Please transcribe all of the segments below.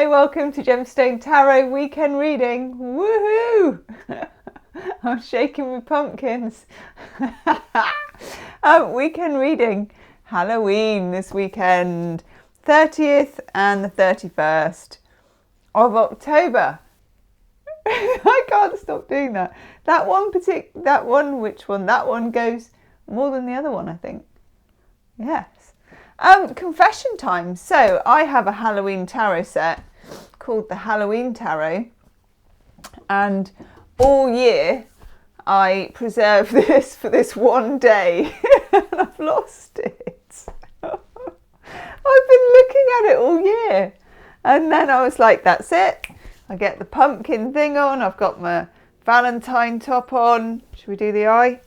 Hi, welcome to Gemstone Tarot weekend reading. Woohoo! I'm shaking with pumpkins. Weekend reading, Halloween this weekend, 30th and the 31st of October. I can't stop doing that. That one goes more than the other one, I think. Yes. Confession time. So I have a Halloween tarot set called the Halloween Tarot, and all year I preserve this for this one day and I've lost it. I've been looking at it all year, and then I was like, that's it. I get the pumpkin thing on, I've got my Valentine top on. Should we do the eye?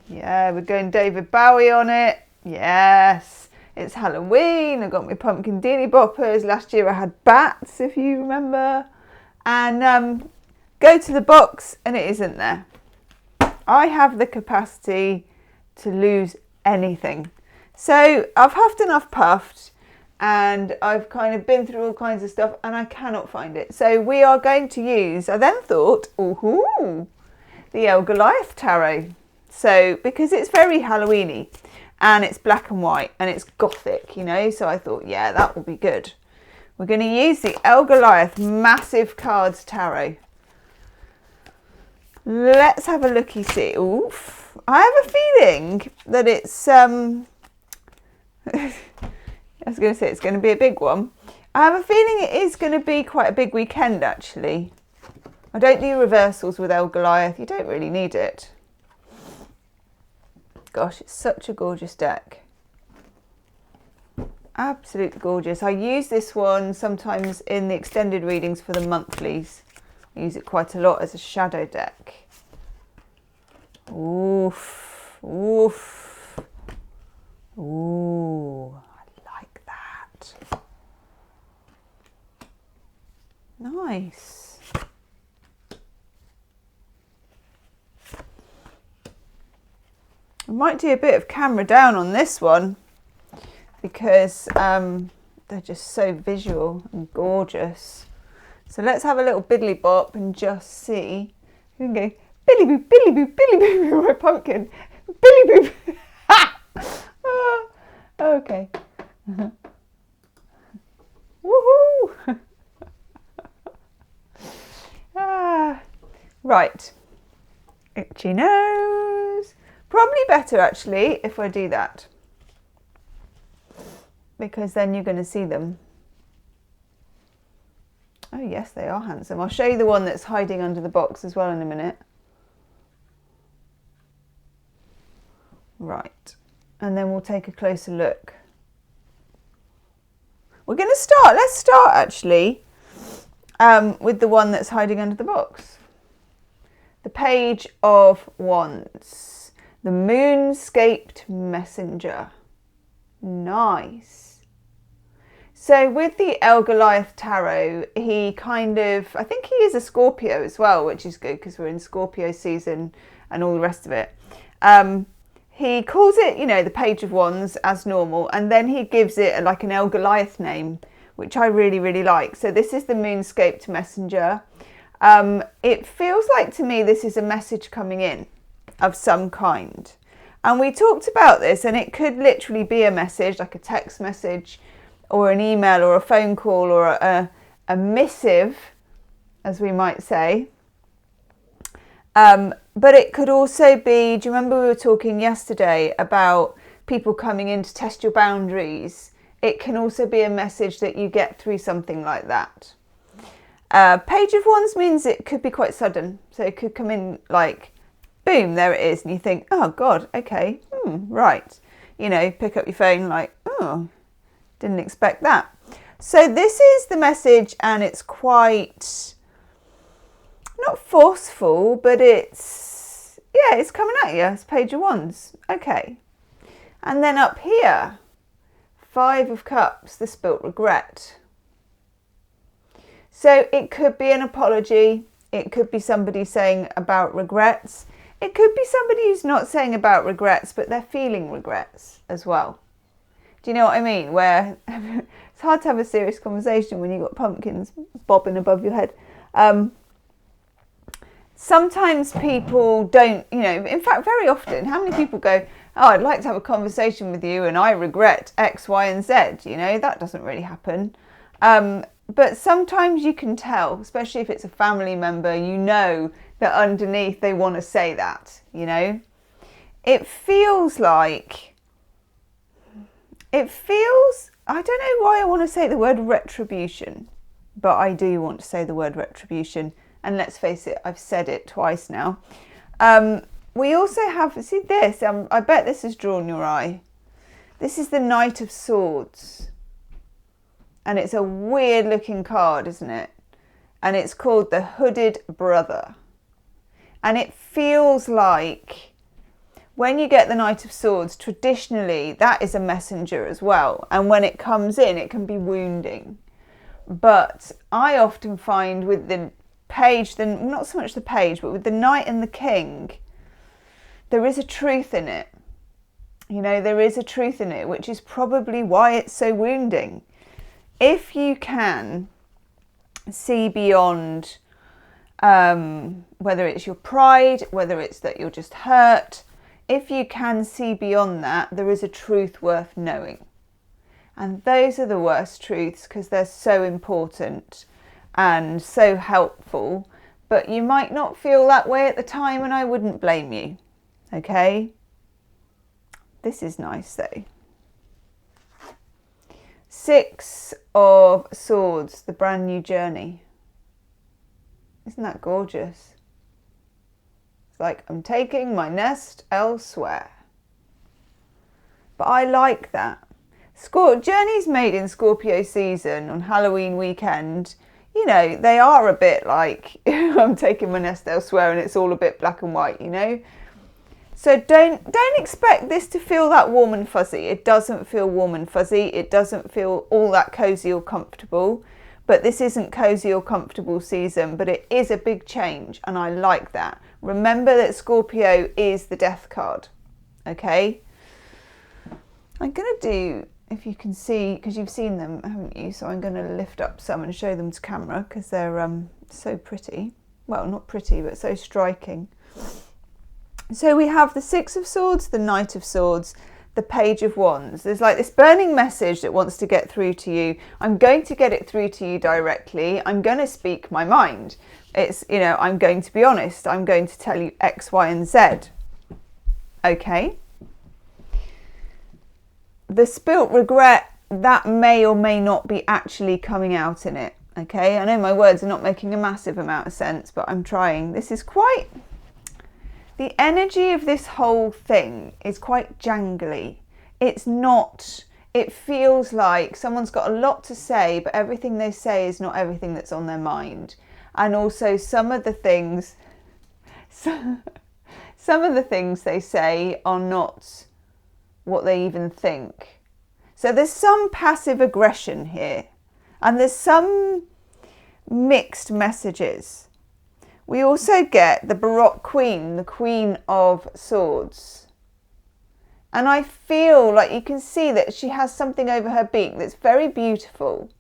Yeah, we're going David Bowie on it. Yes. It's Halloween, I've got my pumpkin dealy boppers. Last year I had bats, if you remember. And go to the box and it isn't there. I have the capacity to lose anything. So I've huffed and I've puffed, and I've kind of been through all kinds of stuff and I cannot find it. So we are going to use, I then thought, ooh, the El Goliath Tarot. So, because it's very Halloweeny. And it's black and white and it's gothic, you know, so I thought, yeah, that will be good. We're going to use the El Goliath Massive Cards Tarot. Let's have a looky-see. Oof. I have a feeling that it's, I was going to say it's going to be a big one. I have a feeling it is going to be quite a big weekend, actually. I don't do reversals with El Goliath. You don't really need it. Gosh, it's such a gorgeous deck. Absolutely gorgeous. I use this one sometimes in the extended readings for the monthlies. I use it quite a lot as a shadow deck. Oof, oof. Ooh, I like that. Nice. I might do a bit of camera down on this one because they're just so visual and gorgeous. So let's have a little biddly bop and just see. You can go, Billy boop, Billy boop, Billy boop, my pumpkin. Billy boop. Ha! Oh, okay. Woohoo! Right. Itchy nose. Probably better actually if I do that, because then you're going to see them. Oh yes, they are handsome. I'll show you the one that's hiding under the box as well in a minute. Right, and then we'll take a closer look. We're going to start, let's start actually with the one that's hiding under the box. The Page of Wands. The Moonscaped Messenger. Nice. So with the El Goliath Tarot, he kind of, I think he is a Scorpio as well, which is good because we're in Scorpio season and all the rest of it. He calls it, you know, the Page of Wands as normal, and then he gives it like an El Goliath name, which I really, really like. So this is the Moonscaped Messenger. It feels like to me this is a message coming in of some kind, and we talked about this, and it could literally be a message like a text message or an email or a phone call or a missive, as we might say, but it could also be, do you remember we were talking yesterday about people coming in to test your boundaries? It can also be a message that you get through something like that. Page of Wands means it could be quite sudden, so it could come in like boom, there it is, and you think, oh God, okay, right. You know, pick up your phone like, oh, didn't expect that. So this is the message, and it's quite, not forceful, but it's, yeah, it's coming at you. It's Page of Wands. Okay. And then up here, 5 of Cups, the spilt regret. So it could be an apology. It could be somebody saying about regrets. It could be somebody who's not saying about regrets, but they're feeling regrets as well. Do you know what I mean? Where it's hard to have a serious conversation when you've got pumpkins bobbing above your head. Sometimes people don't, in fact, very often, how many people go, oh, I'd like to have a conversation with you and I regret X, Y, and Z. That doesn't really happen. But sometimes you can tell, especially if it's a family member, that underneath they want to say that, It feels, I don't know why I want to say the word retribution, but I do want to say the word retribution. And let's face it, I've said it twice now. We also have, see this, I bet this has drawn your eye. This is the Knight of Swords. And it's a weird looking card, isn't it? And it's called the Hooded Brother. And it feels like when you get the Knight of Swords, traditionally, that is a messenger as well. And when it comes in, it can be wounding. But I often find with the page, not so much the page, but with the Knight and the King, there is a truth in it. There is a truth in it, which is probably why it's so wounding. If you can see beyond, whether it's your pride, whether it's that you're just hurt, if you can see beyond that, there is a truth worth knowing. And those are the worst truths because they're so important and so helpful, but you might not feel that way at the time, and I wouldn't blame you. Okay? This is nice though. 6 of Swords, the brand new journey. Isn't that gorgeous? It's like, I'm taking my nest elsewhere. But I like that. Journeys made in Scorpio season on Halloween weekend, they are a bit like, I'm taking my nest elsewhere, and it's all a bit black and white, So don't expect this to feel that warm and fuzzy. It doesn't feel warm and fuzzy. It doesn't feel all that cozy or comfortable. But this isn't cozy or comfortable season, but it is a big change, and I like that. Remember that Scorpio is the death card, okay? I'm going to do, if you can see, because you've seen them, haven't you? So I'm going to lift up some and show them to camera because they're so pretty. Well, not pretty, but so striking. So we have the 6 of Swords, the Knight of Swords, the Page of Wands. There's like this burning message that wants to get through to you. I'm going to get it through to you directly. I'm going to speak my mind. It's, I'm going to be honest. I'm going to tell you X, Y, and Z. Okay. The spilt regret, that may or may not be actually coming out in it. Okay. I know my words are not making a massive amount of sense, but I'm trying. This is quite... The energy of this whole thing is quite jangly. It's not, it feels like someone's got a lot to say, but everything they say is not everything that's on their mind. And also some of the things they say are not what they even think. So there's some passive aggression here, and there's some mixed messages. We also get the Baroque Queen, the Queen of Swords. And I feel like you can see that she has something over her beak that's very beautiful.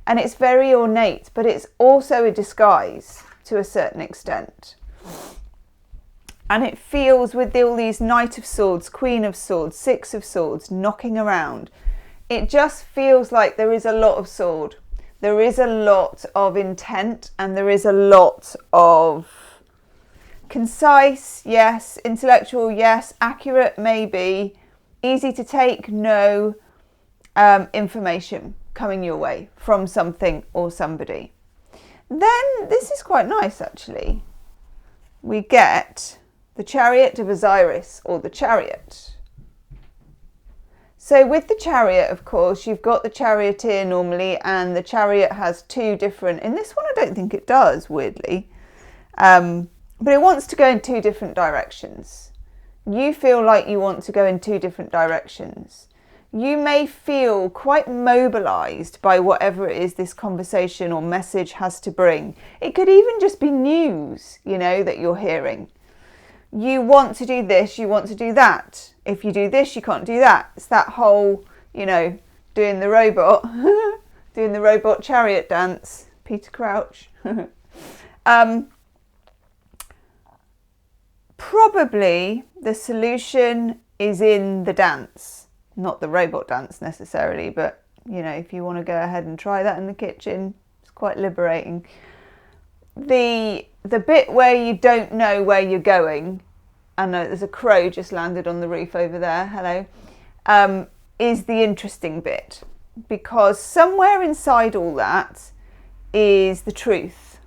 And it's very ornate, but it's also a disguise to a certain extent. And it feels with all these Knight of Swords, Queen of Swords, 6 of Swords knocking around. It just feels like there is a lot of sword. There is a lot of intent, and there is a lot of concise, yes, intellectual, yes, accurate, maybe, easy to take, no, information coming your way from something or somebody. Then this is quite nice actually. We get the Chariot of Osiris, or the Chariot. So with the Chariot, of course, you've got the charioteer normally, and the Chariot has 2 different... In this one, I don't think it does, weirdly. But it wants to go in 2 different directions. You feel like you want to go in 2 different directions. You may feel quite mobilised by whatever it is this conversation or message has to bring. It could even just be news, that you're hearing. You want to do this, you want to do that. If you do this, you can't do that. It's that whole, doing the robot. doing the robot chariot dance, Peter Crouch. Probably the solution is in the dance, not the robot dance necessarily, but you know, if you want to go ahead and try that in the kitchen, it's quite liberating. The bit where you don't know where you're going, I know there's a crow just landed on the roof over there, hello, is the interesting bit, because somewhere inside all that is the truth.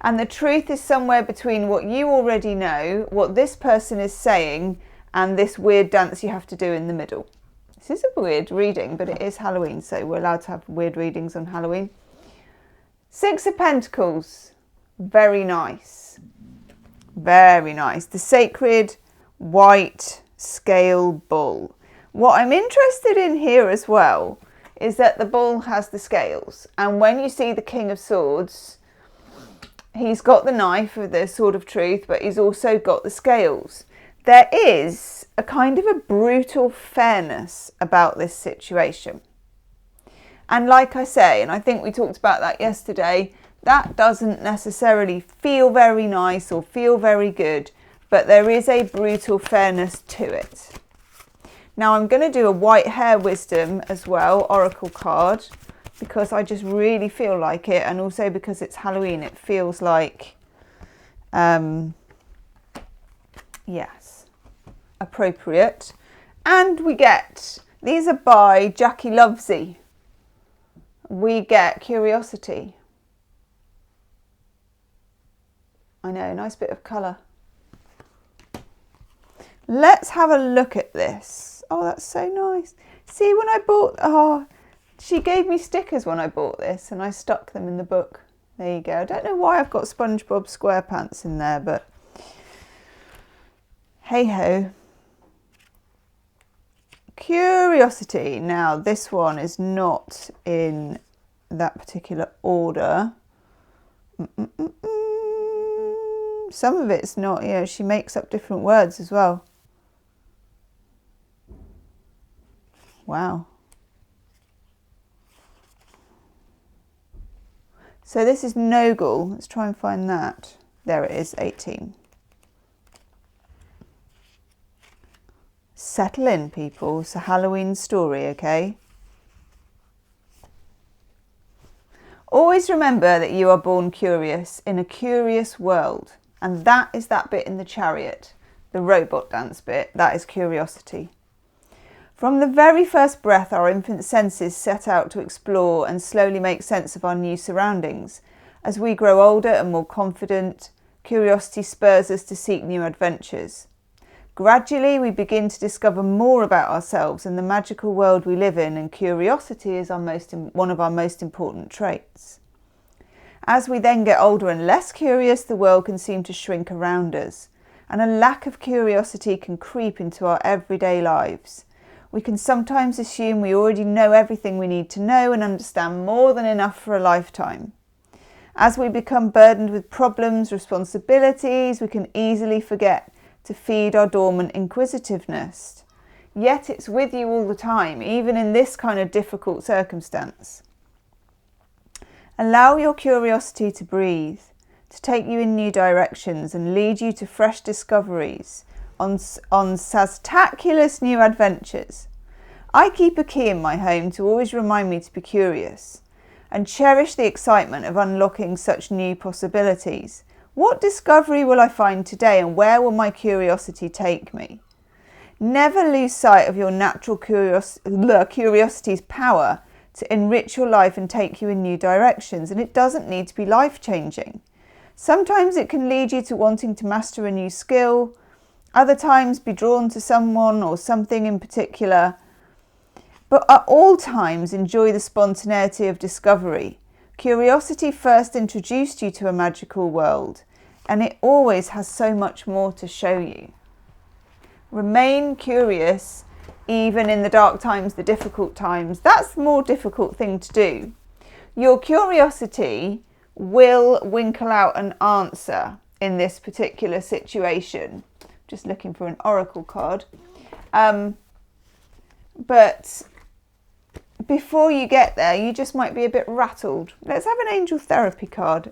And the truth is somewhere between what you already know, what this person is saying, and this weird dance you have to do in the middle. This is a weird reading, but it is Halloween, so we're allowed to have weird readings on Halloween. Six of Pentacles, very nice. Very nice. The sacred white scale bull. What I'm interested in here as well is that the bull has the scales. And when you see the King of Swords, he's got the knife with the sword of truth, but he's also got the scales. There is a kind of a brutal fairness about this situation. And like I say, and I think we talked about that yesterday, that doesn't necessarily feel very nice or feel very good, but there is a brutal fairness to it. Now I'm going to do a white hair wisdom as well, oracle card, because I just really feel like it, and also because it's Halloween, it feels like, yes, appropriate. And we get, these are by Jackie Lovesy. We get curiosity. I know, nice bit of colour. Let's have a look at this. Oh, that's so nice. See, when I bought, she gave me stickers when I bought this and I stuck them in the book. There you go. I don't know why I've got SpongeBob SquarePants in there, but hey ho. Curiosity. Now, this one is not in that particular order. Some of it's not, you know, she makes up different words as well. Wow. So this is Nogal. Let's try and find that. There it is, 18. Settle in, people. It's a Halloween story, okay? Always remember that you are born curious in a curious world. And that is that bit in the chariot, the robot dance bit. That is curiosity. From the very first breath, our infant senses set out to explore and slowly make sense of our new surroundings. As we grow older and more confident, curiosity spurs us to seek new adventures. Gradually, we begin to discover more about ourselves and the magical world we live in, and curiosity is one of our most important traits. As we then get older and less curious, the world can seem to shrink around us, and a lack of curiosity can creep into our everyday lives. We can sometimes assume we already know everything we need to know and understand more than enough for a lifetime. As we become burdened with problems, responsibilities, we can easily forget to feed our dormant inquisitiveness. Yet it's with you all the time, even in this kind of difficult circumstance. Allow your curiosity to breathe, to take you in new directions and lead you to fresh discoveries on spectacular new adventures. I keep a key in my home to always remind me to be curious and cherish the excitement of unlocking such new possibilities. What discovery will I find today, and where will my curiosity take me? Never lose sight of your natural curiosity's power to enrich your life and take you in new directions, and it doesn't need to be life-changing. Sometimes it can lead you to wanting to master a new skill, other times be drawn to someone or something in particular, but at all times enjoy the spontaneity of discovery. Curiosity first introduced you to a magical world, and it always has so much more to show you. Remain curious even in the dark times, the difficult times. That's the more difficult thing to do. Your curiosity will winkle out an answer in this particular situation. Just looking for an oracle card. But before you get there, you just might be a bit rattled. Let's have an angel therapy card.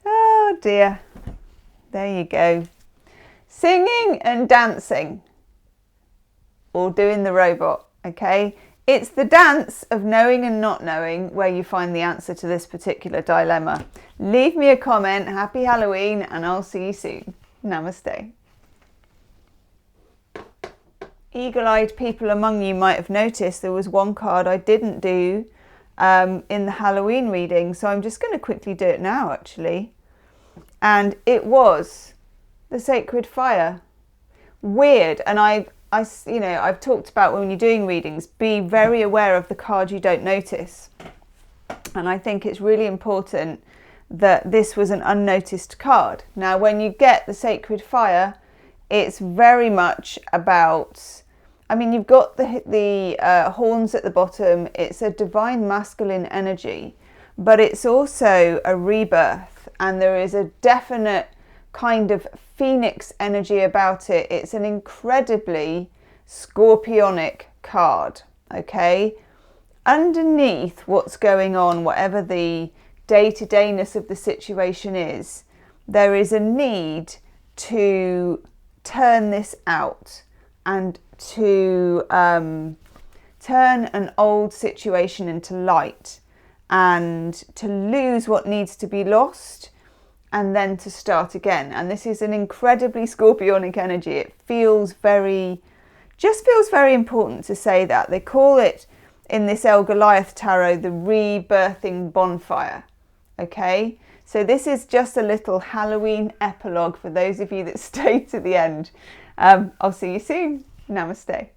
Oh dear. There you go. Singing and dancing, or doing the robot, okay? It's the dance of knowing and not knowing where you find the answer to this particular dilemma. Leave me a comment. Happy Halloween, and I'll see you soon. Namaste. Eagle-eyed people among you might have noticed there was one card I didn't do in the Halloween reading, so I'm just going to quickly do it now, actually. And it was the Sacred Fire. Weird. And I've talked about when you're doing readings, be very aware of the card you don't notice. And I think it's really important that this was an unnoticed card. Now, when you get the Sacred Fire, it's very much about, I mean, you've got the horns at the bottom. It's a divine masculine energy, but it's also a rebirth. And there is a definite kind of phoenix energy about it. It's an incredibly scorpionic card, okay? Underneath what's going on, whatever the day-to-dayness of the situation is, there is a need to turn this out and to turn an old situation into light, and to lose what needs to be lost, and then to start again. And this is an incredibly scorpionic energy. It feels very important to say that. They call it in this El Goliath tarot the rebirthing bonfire. Okay, so this is just a little Halloween epilogue for those of you that stayed to the end. I'll see you soon. Namaste.